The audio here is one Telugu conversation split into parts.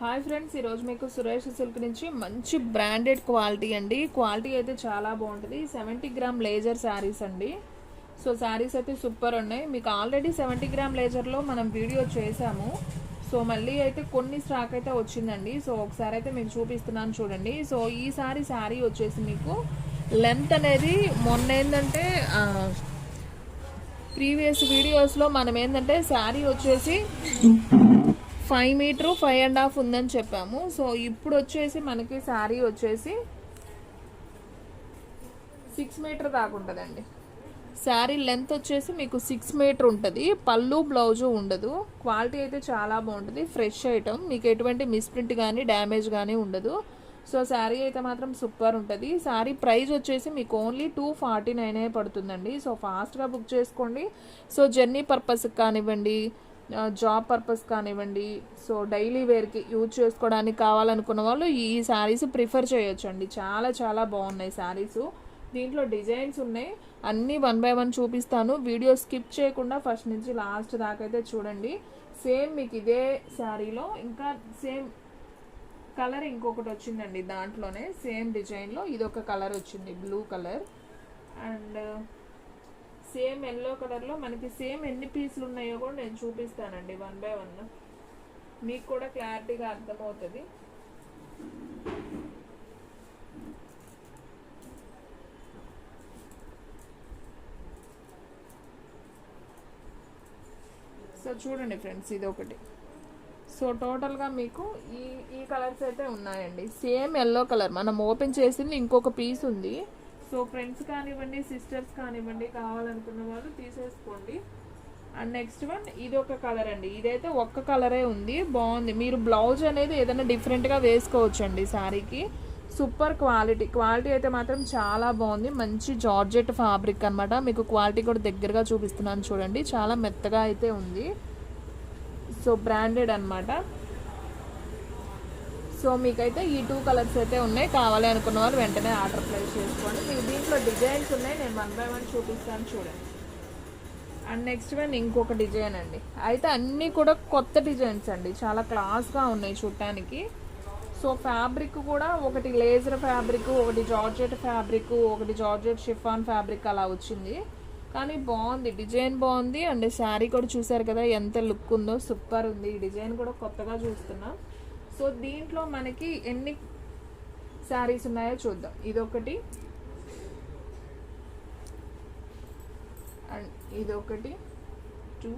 హాయ్ ఫ్రెండ్స్, ఈరోజు మీకు సురేష్ సిల్క్ నుంచి మంచి బ్రాండెడ్ క్వాలిటీ అండి. క్వాలిటీ అయితే చాలా బాగుంటుంది. 70 గ్రామ్ లేజర్ శారీస్ అండి. సో శారీస్ అయితే సూపర్ ఉన్నాయి. మీకు ఆల్రెడీ 70 గ్రామ్ లేజర్లో మనం వీడియో చేసాము. సో మళ్ళీ అయితే కొన్ని స్టాక్ అయితే వచ్చిందండి. సో ఒకసారి అయితే మీకు చూపిస్తున్నాను చూడండి. సో ఈసారి శారీ వచ్చేసి మీకు లెంత్ అనేది మొన్న ఏంటంటే ప్రీవియస్ వీడియోస్లో మనం ఏంటంటే శారీ వచ్చేసి 5 మీటర్ 5.5 ఉందని చెప్పాము. సో ఇప్పుడు వచ్చేసి మనకి శారీ వచ్చేసి 6 మీటర్ దాకా ఉంటుందండి. శారీ లెంత్ వచ్చేసి మీకు 6 మీటర్ ఉంటుంది. పళ్ళు బ్లౌజు ఉండదు. క్వాలిటీ అయితే చాలా బాగుంటుంది. ఫ్రెష్ ఐటమ్, మీకు ఎటువంటి మిస్ప్రింట్ కానీ డ్యామేజ్ కానీ ఉండదు. సో శారీ అయితే మాత్రం సూపర్ ఉంటుంది. శారీ ప్రైస్ వచ్చేసి మీకు ఓన్లీ 249 పడుతుందండి. సో ఫాస్ట్గా బుక్ చేసుకోండి. సో జర్నీ పర్పస్కి కానివ్వండి, జాబ్ పర్పస్ కానివ్వండి, సో డైలీ వేర్కి యూజ్ చేసుకోవడానికి కావాలనుకున్న వాళ్ళు ఈ శారీస్ ప్రిఫర్ చేయొచ్చండి. చాలా చాలా బాగున్నాయి శారీస్. దీంట్లో డిజైన్స్ ఉన్నాయి. అన్నీ 1 బై 1 చూపిస్తాను. వీడియో స్కిప్ చేయకుండా ఫస్ట్ నుంచి లాస్ట్ దాకా అయితే చూడండి. సేమ్ మీకు ఇదే శారీలో ఇంకా సేమ్ కలర్ ఇంకొకటి వచ్చిందండి. దాంట్లోనే సేమ్ డిజైన్లో ఇదొక కలర్ వచ్చింది, blue colour. And same yellow కలర్లో మనకి సేమ్ ఎన్ని పీసులు ఉన్నాయో కూడా నేను చూపిస్తానండి 1 బై 1. మీకు కూడా క్లారిటీగా అర్థమవుతుంది. సో చూడండి ఫ్రెండ్స్, ఇది ఒకటి. సో టోటల్గా మీకు ఈ కలర్స్ అయితే ఉన్నాయండి. సేమ్ ఎల్లో కలర్ మనం ఓపెన్ చేసింది ఇంకొక పీస్ ఉంది. సో ఫ్రెండ్స్ కానివ్వండి, సిస్టర్స్ కానివ్వండి, కావాలనుకున్న వాళ్ళు తీసేసుకోండి. అండ్ నెక్స్ట్ వన్ ఇది ఒక కలర్ అండి. ఇదైతే ఒక్క కలరే ఉంది, బాగుంది. మీరు బ్లౌజ్ అనేది ఏదైనా డిఫరెంట్గా వేసుకోవచ్చండి శారీకి. సూపర్ క్వాలిటీ అయితే మాత్రం చాలా బాగుంది. మంచి జార్జెట్ ఫ్యాబ్రిక్ అనమాట. మీకు క్వాలిటీ కూడా దగ్గరగా చూపిస్తున్నాను చూడండి. చాలా మెత్తగా అయితే ఉంది. సో బ్రాండెడ్ అనమాట. సో మీకైతే ఈ 2 కలర్స్ అయితే ఉన్నాయి. కావాలి అనుకున్న వాళ్ళు వెంటనే ఆర్డర్ ప్లేస్ చేసుకోండి. మీకు దీంట్లో డిజైన్స్ ఉన్నాయి. నేను 1 బై 1 చూపిస్తాను చూడండి. అండ్ నెక్స్ట్ వన్ ఇంకొక డిజైన్ అండి. అయితే అన్నీ కూడా కొత్త డిజైన్స్ అండి. చాలా క్లాస్గా ఉన్నాయి చూడటానికి. సో ఫ్యాబ్రిక్ కూడా ఒకటి లేజర్ ఫ్యాబ్రిక్, ఒకటి జార్జెట్ ఫ్యాబ్రిక్, ఒకటి జార్జెట్ షిఫాన్ ఫ్యాబ్రిక్ అలా వచ్చింది. కానీ బాగుంది, డిజైన్ బాగుంది. అండ్ శారీ కూడా చూసారు కదా ఎంత లుక్ ఉందో, సూపర్ ఉంది. ఈ డిజైన్ కూడా కొత్తగా చూస్తున్నాం. సో దీంట్లో మనకి ఎన్ని శారీస్ ఉన్నాయో చూద్దాం. ఇదొకటి అండ్ ఇదొకటి 2.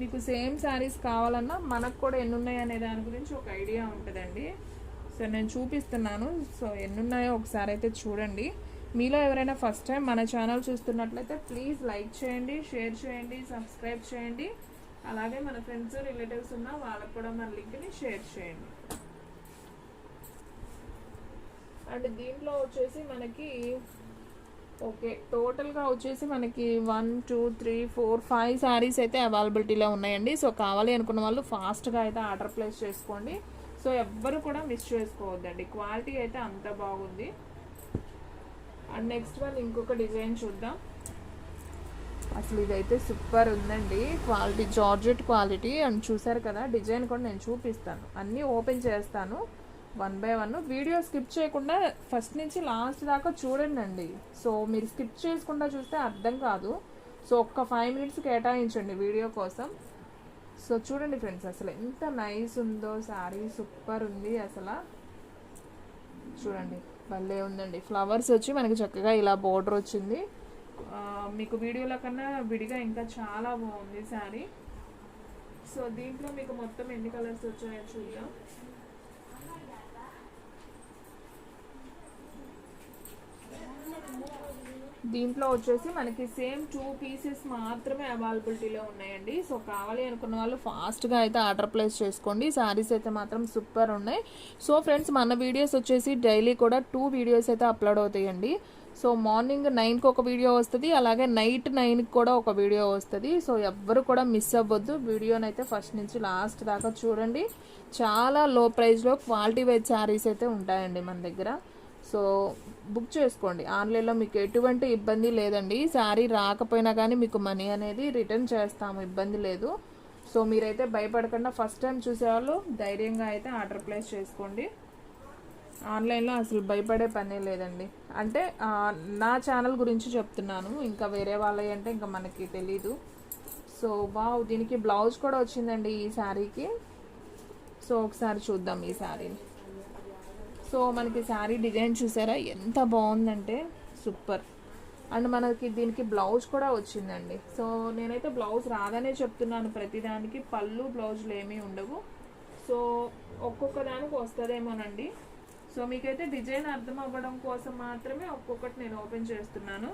మీకు సేమ్ శారీస్ కావాలన్నా మనకు కూడా ఎన్ని ఉన్నాయి అనే దాని గురించి ఒక ఐడియా ఉంటుందండి. సో నేను చూపిస్తున్నాను. సో ఎన్ని ఉన్నాయో ఒకసారి అయితే చూడండి. మీలో ఎవరైనా ఫస్ట్ టైం మన ఛానల్ చూస్తున్నట్లయితే ప్లీజ్ లైక్ చేయండి, షేర్ చేయండి, సబ్స్క్రైబ్ చేయండి. అలాగే మన ఫ్రెండ్స్ రిలేటివ్స్ ఉన్న వాళ్ళకు కూడా మన లింక్ని షేర్ చేయండి. అండ్ దీంట్లో వచ్చేసి మనకి ఓకే టోటల్గా వచ్చేసి మనకి 1 2 3 4 5 శారీస్ అయితే అవైలబిలిటీలో ఉన్నాయండి. సో కావాలి అనుకున్న వాళ్ళు ఫాస్ట్గా అయితే ఆర్డర్ ప్లేస్ చేసుకోండి. సో ఎవ్వరు కూడా మిస్ చేసుకోవద్దండి. క్వాలిటీ అయితే అంత బాగుంది. అండ్ నెక్స్ట్ వన్ ఇంకొక డిజైన్ చూద్దాం. అసలు ఇదైతే సూపర్ ఉందండి. Quality georgette quality. అండ్ చూసారు కదా డిజైన్ కూడా నేను చూపిస్తాను. అన్నీ ఓపెన్ చేస్తాను 1 బై 1. వీడియో స్కిప్ చేయకుండా ఫస్ట్ నుంచి లాస్ట్ దాకా చూడండి అండి. సో మీరు స్కిప్ చేసుకుండా చూస్తే అర్థం కాదు. సో ఒక్క 5 మినిట్స్ కేటాయించండి వీడియో కోసం. సో చూడండి ఫ్రెండ్స్, అసలు ఎంత నైస్ ఉందో శారీ. సూపర్ ఉంది అసలు. చూడండి భలే ఉందండి. ఫ్లవర్స్ వచ్చి మనకి చక్కగా ఇలా బోర్డర్ వచ్చింది. మీకు వీడియోల కన్నా విడిగా ఇంకా చాలా బాగుంది శారీ. సో దీంట్లో మీకు మొత్తం ఎన్ని కలర్స్ వచ్చాయో చూద్దాం. దీంట్లో వచ్చేసి మనకి సేమ్ 2 పీసెస్ మాత్రమే అవైలబిలిటీలో ఉన్నాయండి. సో కావాలి అనుకున్న వాళ్ళు ఫాస్ట్గా అయితే ఆర్డర్ ప్లేస్ చేసుకోండి. శారీస్ అయితే మాత్రం సూపర్ ఉన్నాయి. సో ఫ్రెండ్స్, మన వీడియోస్ వచ్చేసి డైలీ కూడా 2 వీడియోస్ అయితే అప్లోడ్ అవుతాయండి. సో మార్నింగ్ 9కి ఒక వీడియో వస్తుంది, అలాగే నైట్ 9కి కూడా ఒక వీడియో వస్తుంది. సో ఎవ్వరు కూడా మిస్ అవ్వద్దు. వీడియోని అయితే ఫస్ట్ నుంచి లాస్ట్ దాకా చూడండి. చాలా లో ప్రైస్లో క్వాలిటీ వైజ్ శారీస్ అయితే ఉంటాయండి మన దగ్గర. సో బుక్ చేసుకోండి ఆన్లైన్లో. మీకు ఎటువంటి ఇబ్బంది లేదండి. శారీ రాకపోయినా కానీ మీకు మనీ అనేది రిటర్న్ చేస్తాము, ఇబ్బంది లేదు. సో మీరైతే భయపడకుండా ఫస్ట్ టైం చూసేవాళ్ళు ధైర్యంగా అయితే ఆర్డర్ ప్లేస్ చేసుకోండి. ఆన్లైన్లో అసలు భయపడే పనే లేదండి. అంటే నా ఛానల్ గురించి చెప్తున్నాను, ఇంకా వేరే వాళ్ళవి అంటే ఇంకా మనకి తెలీదు. సో వావ్, దీనికి బ్లౌజ్ కూడా వచ్చిందండి ఈ శారీకి. సో ఒకసారి చూద్దాం ఈ శారీని. సో మనకి శారీ డిజైన్ చూసారా ఎంత బాగుందంటే సూపర్. అండ్ మనకి దీనికి బ్లౌజ్ కూడా వచ్చిందండి. సో నేనైతే బ్లౌజ్ రాదనే చెప్తున్నాను ప్రతిదానికి, పళ్ళు బ్లౌజులు ఏమీ ఉండవు. సో ఒక్కొక్క దానికి వస్తుందేమోనండి. సో మీకైతే డిజైన్ అర్థం అవ్వడం కోసం మాత్రమే ఒక్కొక్కటి నేను ఓపెన్ చేస్తున్నాను.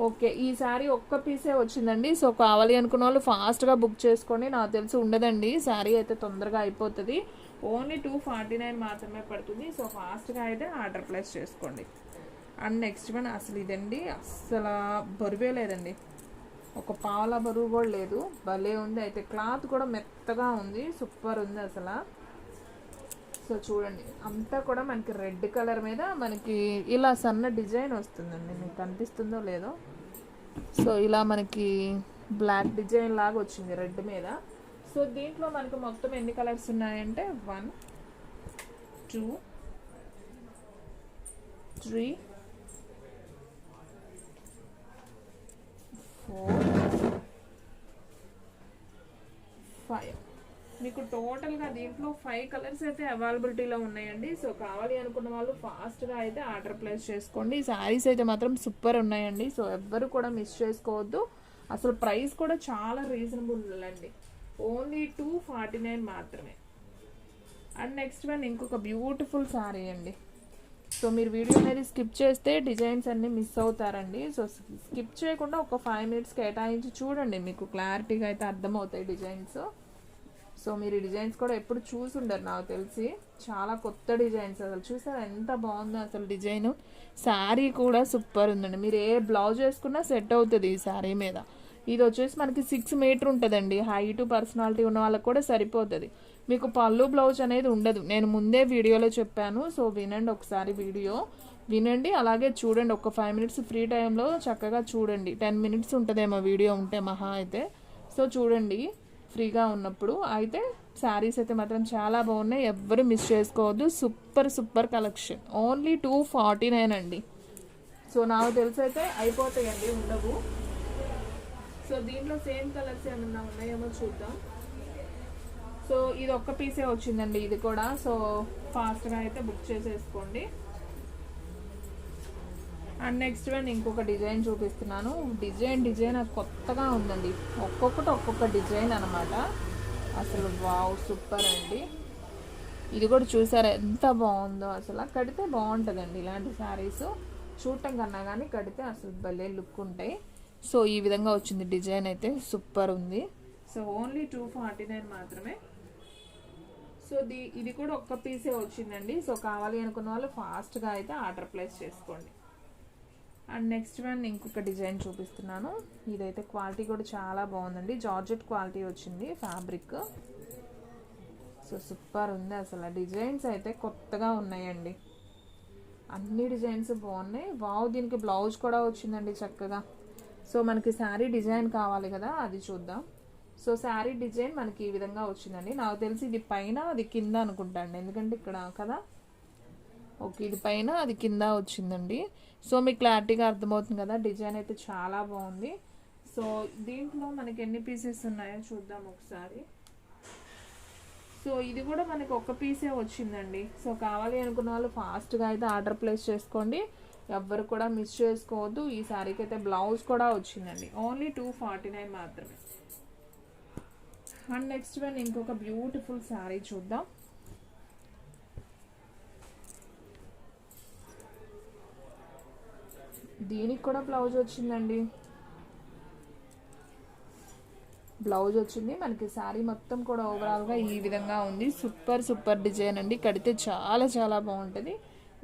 ఓకే, ఈ శారీ ఒక్క పీసే వచ్చిందండి. సో కావాలి అనుకున్న వాళ్ళు ఫాస్ట్గా బుక్ చేసుకోండి. నాకు తెలిసి ఉండదండి, శారీ అయితే తొందరగా అయిపోతుంది. ఓన్లీ 249 మాత్రమే పడుతుంది. సో ఫాస్ట్గా అయితే ఆర్డర్ ప్లేస్ చేసుకోండి. అండ్ నెక్స్ట్ వన్ అసలు ఇదండి, అస్సలు బరువే లేదండి, ఒక పాల బరువు కూడా లేదు. భలే ఉంది అయితే, క్లాత్ కూడా మెత్తగా ఉంది, సూపర్ ఉంది అసలు. సో చూడండి, అంతా కూడా మనకి రెడ్ కలర్ మీద మనకి ఇలా సన్న డిజైన్ వస్తుందండి, మీకు కనిపిస్తుందో లేదో. సో ఇలా మనకి బ్లాక్ డిజైన్ లాగా వచ్చింది రెడ్ మీద. సో దీంట్లో మనకు మొత్తం ఎన్ని కలర్స్ ఉన్నాయంటే 1 2 3 4 5. మీకు టోటల్గా దీంట్లో 5 కలర్స్ అయితే అవైలబిలిటీలో ఉన్నాయండి. సో కావాలి అనుకున్న వాళ్ళు ఫాస్ట్గా అయితే ఆర్డర్ ప్లేస్ చేసుకోండి. శారీస్ అయితే మాత్రం సూపర్ ఉన్నాయండి. సో ఎవ్వరు కూడా మిస్ చేసుకోవద్దు. అసలు ప్రైస్ కూడా చాలా రీజనబుల్ అండి, ఓన్లీ 249 మాత్రమే. అండ్ నెక్స్ట్ వన్ ఇంకొక బ్యూటిఫుల్ శారీ అండి. సో మీరు వీడియో అనేది స్కిప్ చేస్తే డిజైన్స్ అన్నీ మిస్ అవుతారండి. సో స్కిప్ చేయకుండా ఒక 5 మినిట్స్ కేటాయించి చూడండి, మీకు క్లారిటీగా అయితే అర్థమవుతాయి డిజైన్స్. సో మీరు ఈ డిజైన్స్ కూడా ఎప్పుడు చూసుండరు నాకు తెలిసి, చాలా కొత్త డిజైన్స్. అసలు చూసారా ఎంత బాగుందో అసలు డిజైన్. శారీ కూడా సూపర్ ఉందండి, మీరు ఏ బ్లౌజ్ వేసుకున్నా సెట్ అవుతుంది ఈ శారీ మీద. ఇది వచ్చేసి మనకి 6 మీటర్ ఉంటుందండి, హైట్ పర్సనాలిటీ ఉన్న వాళ్ళకి కూడా సరిపోతుంది. మీకు పళ్ళు బ్లౌజ్ అనేది ఉండదు, నేను ముందే వీడియోలో చెప్పాను. సో వినండి ఒకసారి, వీడియో వినండి అలాగే చూడండి. ఒక 5 మినిట్స్ ఫ్రీ టైంలో చక్కగా చూడండి. 10 మినిట్స్ ఉంటుందేమో వీడియో ఉంటే మహా అయితే. సో చూడండి ఫ్రీగా ఉన్నప్పుడు. అయితే శారీస్ అయితే మాత్రం చాలా బాగున్నాయి, ఎవ్వరు మిస్ చేసుకోవద్దు. సూపర్ సూపర్ కలెక్షన్, ఓన్లీ 249 అండి. సో నాకు తెలిసి అయితే అయిపోతాయండి, ఉండవు. సో దీంట్లో సేమ్ కలర్స్ ఏమన్నా ఉన్నాయేమో చూద్దాం. సో ఇది ఒక్క పీసే వచ్చిందండి ఇది కూడా. సో ఫాస్ట్గా అయితే బుక్ చేసేసుకోండి. అండ్ నెక్స్ట్ వన్ ఇంకొక డిజైన్ చూపిస్తున్నాను. డిజైన్ అది కొత్తగా ఉందండి, ఒక్కొక్కటి ఒక్కొక్క డిజైన్ అనమాట. అసలు వావ్ సూపర్ అండి. ఇది కూడా చూసారా ఎంత బాగుందో, అసలు కడితే బాగుంటుందండి ఇలాంటి శారీస్. చూడటం కన్నా కానీ కడితే అసలు భలే లుక్ ఉంటాయి. సో ఈ విధంగా వచ్చింది డిజైన్ అయితే సూపర్ ఉంది. సో ఓన్లీ 249 మాత్రమే. సో ఇది కూడా ఒక్క పీసే వచ్చిందండి. సో కావాలి అనుకున్న వాళ్ళు ఫాస్ట్గా అయితే ఆర్డర్ ప్లేస్ చేసుకోండి. అండ్ నెక్స్ట్ వన్ ఇంకొక డిజైన్ చూపిస్తున్నాను. ఇదైతే క్వాలిటీ కూడా చాలా బాగుందండి, జార్జెట్ క్వాలిటీ వచ్చింది ఫ్యాబ్రిక్. సో సూపర్ ఉంది అసలు. డిజైన్స్ అయితే కొత్తగా ఉన్నాయండి, అన్ని డిజైన్స్ బాగున్నాయి. వావ్, దీనికి బ్లౌజ్ కూడా వచ్చిందండి చక్కగా. సో మనకి శారీ డిజైన్ కావాలి కదా, అది చూద్దాం. సో శారీ డిజైన్ మనకి ఈ విధంగా వచ్చిందండి. నాకు తెలిసి ఇది పైన అది కింద అనుకుంటా అండి, ఎందుకంటే ఇక్కడ కదా. ఓకే, ఇది పైన అది కింద వచ్చిందండి. సో మీకు క్లారిటీగా అర్థమవుతుంది కదా, డిజైన్ అయితే చాలా బాగుంది. సో దీంట్లో మనకి ఎన్ని పీసెస్ ఉన్నాయో చూద్దాం ఒకసారి. సో ఇది కూడా మనకి ఒక్క పీసే వచ్చిందండి. సో కావాలి అనుకున్న వాళ్ళు ఫాస్ట్గా అయితే ఆర్డర్ ప్లేస్ చేసుకోండి, ఎవ్వరు కూడా మిస్ చేసుకోవద్దు. ఈ శారీకి అయితే బ్లౌజ్ కూడా వచ్చిందండి, ఓన్లీ 249 మాత్రమే. అండ్ నెక్స్ట్ వన్ ఇంకొక బ్యూటిఫుల్ శారీ చూద్దాం. దీనికి కూడా బ్లౌజ్ వచ్చిందండి, బ్లౌజ్ వచ్చింది మనకి. శారీ మొత్తం కూడా ఓవరాల్గా ఈ విధంగా ఉంది. సూపర్ సూపర్ డిజైన్ అండి, కడితే చాలా చాలా బాగుంటుంది.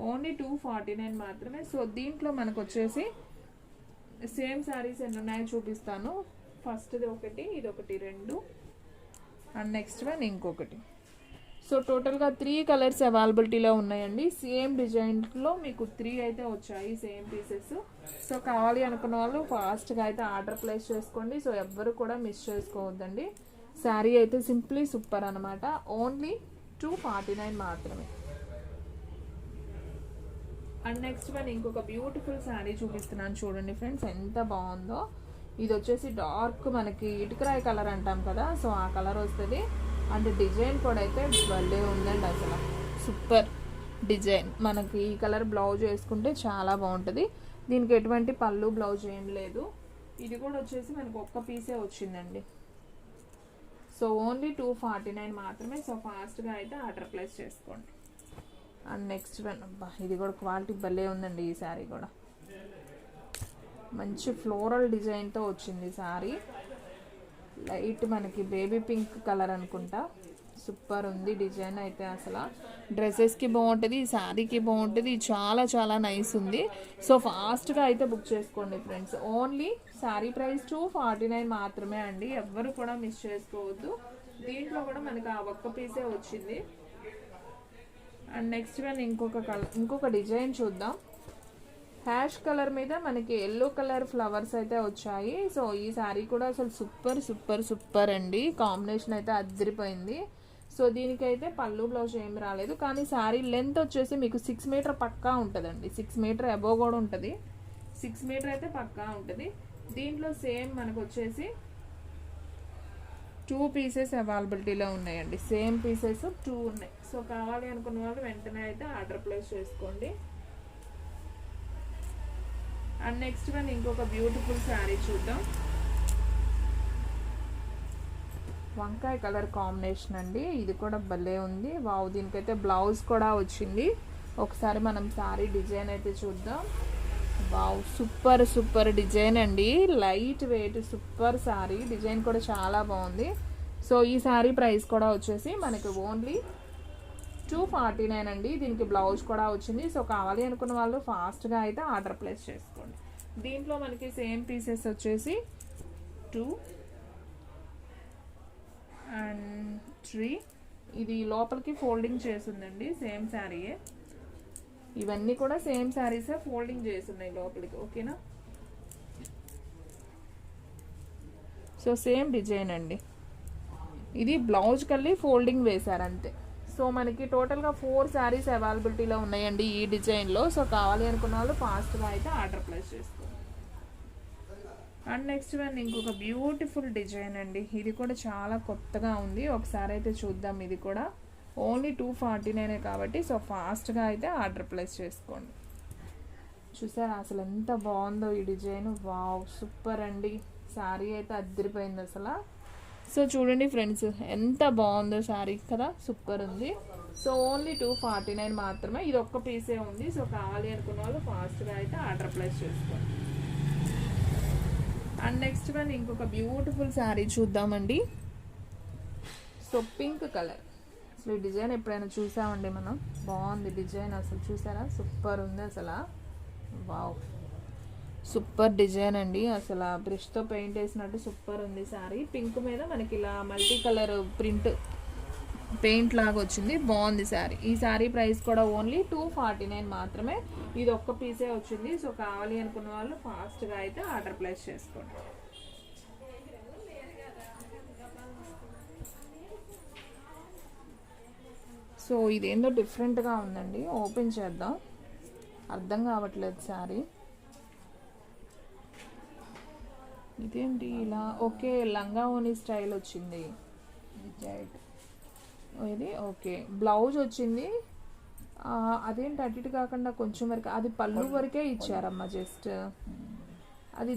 ఓన్లీ 249 మాత్రమే. సో దీంట్లో మనకు వచ్చేసి సేమ్ శారీస్ ఎన్ని ఉన్నాయో చూపిస్తాను. ఫస్ట్ది ఒకటి, ఇది ఒకటి, 2 అండ్ నెక్స్ట్ వన్ ఇంకొకటి. సో టోటల్గా 3 కలర్స్ అవైలబిలిటీలో ఉన్నాయండి. సేమ్ డిజైన్లో మీకు 3 అయితే వచ్చాయి సేమ్ పీసెస్. సో కావాలి అనుకున్న వాళ్ళు ఫాస్ట్గా అయితే ఆర్డర్ ప్లేస్ చేసుకోండి. సో ఎవ్వరు కూడా మిస్ చేసుకోవద్దండి. శారీ అయితే సింప్లీ సూపర్ అనమాట. ఓన్లీ 249 మాత్రమే. అండ్ నెక్స్ట్ వన్ ఇంకొక బ్యూటిఫుల్ శారీ చూపిస్తున్నాను చూడండి ఫ్రెండ్స్, ఎంత బాగుందో. ఇది వచ్చేసి డార్క్ మనకి ఇటుకరాయి కలర్ అంటాం కదా, సో ఆ కలర్ వస్తుంది. అండ్ డిజైన్ కూడా అయితే భలే ఉందండి, అసలు సూపర్ డిజైన్. మనకి ఈ కలర్ బ్లౌజ్ వేసుకుంటే చాలా బాగుంటుంది. దీనికి ఎటువంటి పళ్ళు బ్లౌజ్ ఏం లేదు. ఇది కూడా వచ్చేసి మనకు ఒక్క పీసే వచ్చిందండి. సో ఓన్లీ 249 మాత్రమే. సో ఫాస్ట్గా అయితే ఆర్డర్ ప్లేస్ చేసుకోండి. అండ్ నెక్స్ట్ వన్, అబ్బా ఇది కూడా క్వాలిటీ భలే ఉందండి. ఈ శారీ కూడా మంచి ఫ్లోరల్ డిజైన్తో వచ్చింది శారీ. లైట్ మనకి బేబీ పింక్ కలర్ అనుకుంటా. సూపర్ ఉంది డిజైన్ అయితే. అసలు డ్రెస్సెస్కి బాగుంటుంది, శారీకి బాగుంటుంది. చాలా చాలా నైస్ ఉంది. సో ఫాస్ట్గా అయితే బుక్ చేసుకోండి ఫ్రెండ్స్. ఓన్లీ శారీ ప్రైస్ 249 మాత్రమే అండి. ఎవ్వరు కూడా మిస్ చేసుకోవద్దు. దీంట్లో కూడా మనకి ఆ ఒక్క పీసే వచ్చింది. అండ్ నెక్స్ట్ వన్ ఇంకొక డిజైన్ చూద్దాం. హ్యాష్ కలర్ మీద మనకి ఎల్లో కలర్ ఫ్లవర్స్ అయితే వచ్చాయి. సో ఈ శారీ కూడా అసలు సూపర్ సూపర్ సూపర్ అండి. కాంబినేషన్ అయితే అదిరిపోయింది. సో దీనికైతే పళ్ళు బ్లౌజ్ ఏమి రాలేదు, కానీ శారీ లెంత్ వచ్చేసి మీకు 6 మీటర్ పక్కా ఉంటుందండి. 6 మీటర్ అబోవ్ కూడా ఉంటుంది. 6 మీటర్ అయితే పక్కా ఉంటుంది. దీంట్లో సేమ్ మనకు వచ్చేసి 2 పీసెస్ అవైలబిలిటీలో ఉన్నాయండి. సేమ్ పీసెస్ 2 ఉన్నాయి. సో కావాలి అనుకున్న వాళ్ళు వెంటనే అయితే ఆర్డర్ ప్లేస్ చేసుకోండి. అండ్ నెక్స్ట్ వన్ ఇంకొక బ్యూటిఫుల్ శారీ చూద్దాం. వంకాయ కలర్ కాంబినేషన్ అండి. ఇది కూడా భలే ఉంది. వావ్, దీనికైతే బ్లౌజ్ కూడా వచ్చింది. ఒకసారి మనం శారీ డిజైన్ అయితే చూద్దాం. వావ్, సూపర్ సూపర్ డిజైన్ అండి. Light weight super sari. Design కూడా చాలా బాగుంది. సో ఈ శారీ ప్రైస్ కూడా వచ్చేసి మనకి ఓన్లీ 249 అండి. దీనికి బ్లౌజ్ కూడా వచ్చింది. సో కావాలి అనుకున్న వాళ్ళు ఫాస్ట్గా అయితే ఆర్డర్ ప్లేస్ చేసుకోండి. దీంట్లో మనకి సేమ్ పీసెస్ వచ్చేసి 2 అండ్ 3. ఇది లోపలికి ఫోల్డింగ్ చేసిందండి. సేమ్ శారీయే. ఇవన్నీ కూడా సేమ్ శారీసే ఫోల్డింగ్ చేస్తున్నాయి లోపలికి. ఓకేనా? సో సేమ్ డిజైన్ అండి. ఇది బ్లౌజ్ కల్లి ఫోల్డింగ్ వేశారు అంతే. సో మనకి టోటల్గా 4 శారీస్ అవైలబిలిటీలో ఉన్నాయండి ఈ డిజైన్లో. సో కావాలి అనుకున్న వాళ్ళు ఫాస్ట్గా అయితే ఆర్డర్ ప్లేస్ చేసుకోండి. అండ్ నెక్స్ట్ వన్ ఇంకొక బ్యూటిఫుల్ డిజైన్ అండి. ఇది కూడా చాలా కొత్తగా ఉంది. ఒకసారి అయితే చూద్దాం. ఇది కూడా ఓన్లీ 249 కాబట్టి సో ఫాస్ట్గా అయితే ఆర్డర్ ప్లేస్ చేసుకోండి. చూసారా అసలు ఎంత బాగుందో ఈ డిజైన్. వావ్, సూపర్ అండి. శారీ అయితే అదిరిపోయింది అసలు. సో చూడండి ఫ్రెండ్స్, ఎంత బాగుందో శారీ కదా, సూపర్ ఉంది. సో ఓన్లీ 249 మాత్రమే. ఇది ఒక్క పీసే ఉంది. సో కావాలి అనుకున్న వాళ్ళు ఫాస్ట్గా అయితే ఆర్డర్ ప్లేస్ చేసుకోండి. అండ్ నెక్స్ట్ వన్ ఇంకొక బ్యూటిఫుల్ శారీ చూద్దామండి. So pink colour. అసలు ఈ డిజైన్ ఎప్పుడైనా చూసామండి మనం. బాగుంది డిజైన్ అసలు. చూసారా, సూపర్ ఉంది అసలు. వావ్, సూపర్ డిజైన్ అండి. అసలు బ్రష్తో పెయింట్ వేసినట్టు సూపర్ ఉంది శారీ. పింక్ మీద మనకి ఇలా మల్టీ కలర్ ప్రింట్ పెయింట్ లాగా వచ్చింది. బాగుంది శారీ. ఈ శారీ ప్రైస్ కూడా ఓన్లీ 249 మాత్రమే. ఇది ఒక్క పీసే వచ్చింది. సో కావాలి అనుకున్న వాళ్ళు ఫాస్ట్గా అయితే ఆర్డర్ ప్లేస్ చేసుకోండి. సో ఇదేందో డిఫరెంట్గా ఉందండి. ఓపెన్ చేద్దాం. అర్థం కావట్లేదు శారీ. ఇదేంటి ఇలా? ఓకే, లంగా ఓని స్టైల్ వచ్చింది. ఇది ఓకే, బ్లౌజ్ వచ్చింది. అదేంటి అటు ఇటు కాకుండా కొంచెం వరకు, అది పళ్ళు వరకే ఇచ్చారమ్మా.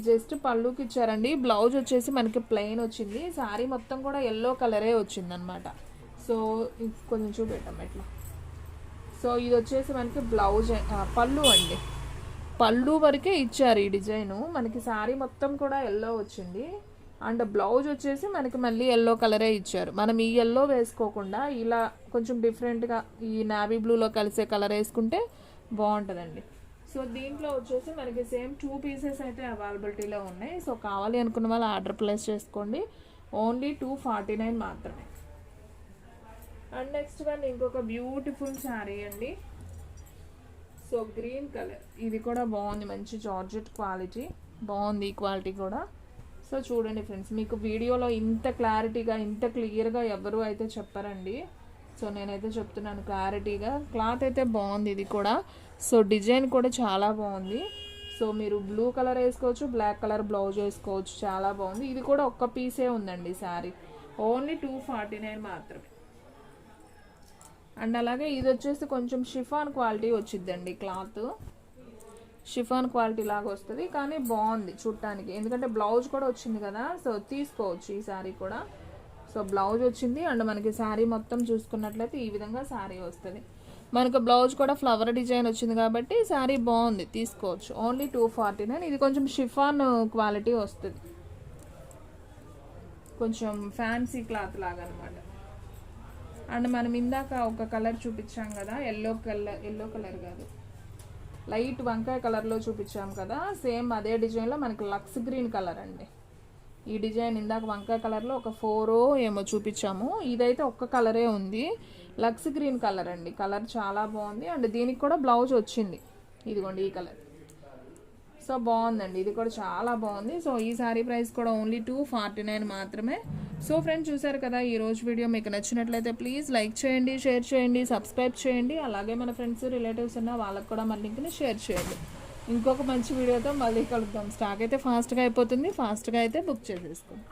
జస్ట్ పళ్ళుకి ఇచ్చారండి. బ్లౌజ్ వచ్చేసి మనకి ప్లెయిన్ వచ్చింది. శారీ మొత్తం కూడా ఎల్లో కలరే వచ్చింది అనమాట. సో కొంచెం చూపెట్టాం ఎట్లా. సో ఇది వచ్చేసి మనకి బ్లౌజ్, పళ్ళు అండి. పళ్ళు వరకే ఇచ్చారు ఈ డిజైను. మనకి శారీ మొత్తం కూడా ఎల్లో వచ్చింది. అండ్ బ్లౌజ్ వచ్చేసి మనకి మళ్ళీ ఎల్లో కలరే ఇచ్చారు. మనం ఈ ఎల్లో వేసుకోకుండా ఇలా కొంచెం డిఫరెంట్గా ఈ నావీ బ్లూలో కలిసే కలర్ వేసుకుంటే బాగుంటుందండి. సో దీంట్లో వచ్చేసి మనకి సేమ్ 2 పీసెస్ అయితే అవైలబిలిటీలో ఉన్నాయి. సో కావాలి అనుకున్న వాళ్ళు ఆర్డర్ ప్లేస్ చేసుకోండి. ఓన్లీ 249 మాత్రమే. అండ్ నెక్స్ట్ వన్ ఇంకొక బ్యూటిఫుల్ శారీ అండి. సో గ్రీన్ కలర్, ఇది కూడా బాగుంది, మంచి జార్జెట్ క్వాలిటీ, బాగుంది ఈ క్వాలిటీ కూడా. సో చూడండి ఫ్రెండ్స్, మీకు వీడియోలో ఇంత క్లారిటీగా ఇంత క్లియర్గా ఎవరు అయితే చెప్పారండి. సో నేనైతే చెప్తున్నాను క్లారిటీగా. క్లాత్ అయితే బాగుంది ఇది కూడా. సో డిజైన్ కూడా చాలా బాగుంది. సో మీరు బ్లూ కలర్ వేసుకోవచ్చు, బ్లాక్ కలర్ బ్లౌజ్ వేసుకోవచ్చు, చాలా బాగుంది. ఇది కూడా ఒక్క పీసే ఉందండి శారీ, ఓన్లీ 249 మాత్రమే. అండ్ అలాగే ఇది వచ్చేసి కొంచెం షిఫాన్ క్వాలిటీ వచ్చిద్దండి, క్లాత్ షిఫాన్ క్వాలిటీ లాగా వస్తుంది, కానీ బాగుంది చూడటానికి. ఎందుకంటే బ్లౌజ్ కూడా వచ్చింది కదా, సో తీసుకోవచ్చు ఈ శారీ కూడా. సో బ్లౌజ్ వచ్చింది అండ్ మనకి శారీ మొత్తం చూసుకున్నట్లయితే ఈ విధంగా శారీ వస్తుంది. మనకు బ్లౌజ్ కూడా ఫ్లవర్ డిజైన్ వచ్చింది కాబట్టి శారీ బాగుంది, తీసుకోవచ్చు. ఓన్లీ 249. ఇది కొంచెం షిఫాన్ క్వాలిటీ వస్తుంది, కొంచెం ఫ్యాన్సీ క్లాత్ లాగా అనమాట. అండ్ మనం ఇందాక ఒక కలర్ చూపించాం కదా, ఎల్లో కలర్ కాదు, లైట్ వంకాయ కలర్లో చూపించాం కదా, సేమ్ అదే డిజైన్లో మనకి లక్స్ గ్రీన్ కలర్ అండి. ఈ డిజైన్ ఇందాక వంకాయ కలర్లో ఒక 4 ఏమో చూపించాము, ఇదైతే ఒక్క కలరే ఉంది, లక్స్ గ్రీన్ కలర్ అండి. కలర్ చాలా బాగుంది అండ్ దీనికి కూడా బ్లౌజ్ వచ్చింది, ఇదిగోండి ఈ కలర్. సో బాగుందండి, ఇది కూడా చాలా బాగుంది. సో ఈ శారీ ప్రైస్ కూడా ఓన్లీ 249 మాత్రమే. సో ఫ్రెండ్స్ చూసారు కదా, ఈరోజు వీడియో మీకు నచ్చినట్లయితే ప్లీజ్ లైక్ చేయండి, షేర్ చేయండి, సబ్స్క్రైబ్ చేయండి. అలాగే మన ఫ్రెండ్స్ రిలేటివ్స్ ఉన్న వాళ్ళకి కూడా మన లింక్ని షేర్ చేయండి. ఇంకొక మంచి వీడియోతో మళ్ళీ కలుద్దాం. స్టాక్ అయితే ఫాస్ట్గా అయిపోతుంది, ఫాస్ట్గా అయితే బుక్ చేసేసుకోండి.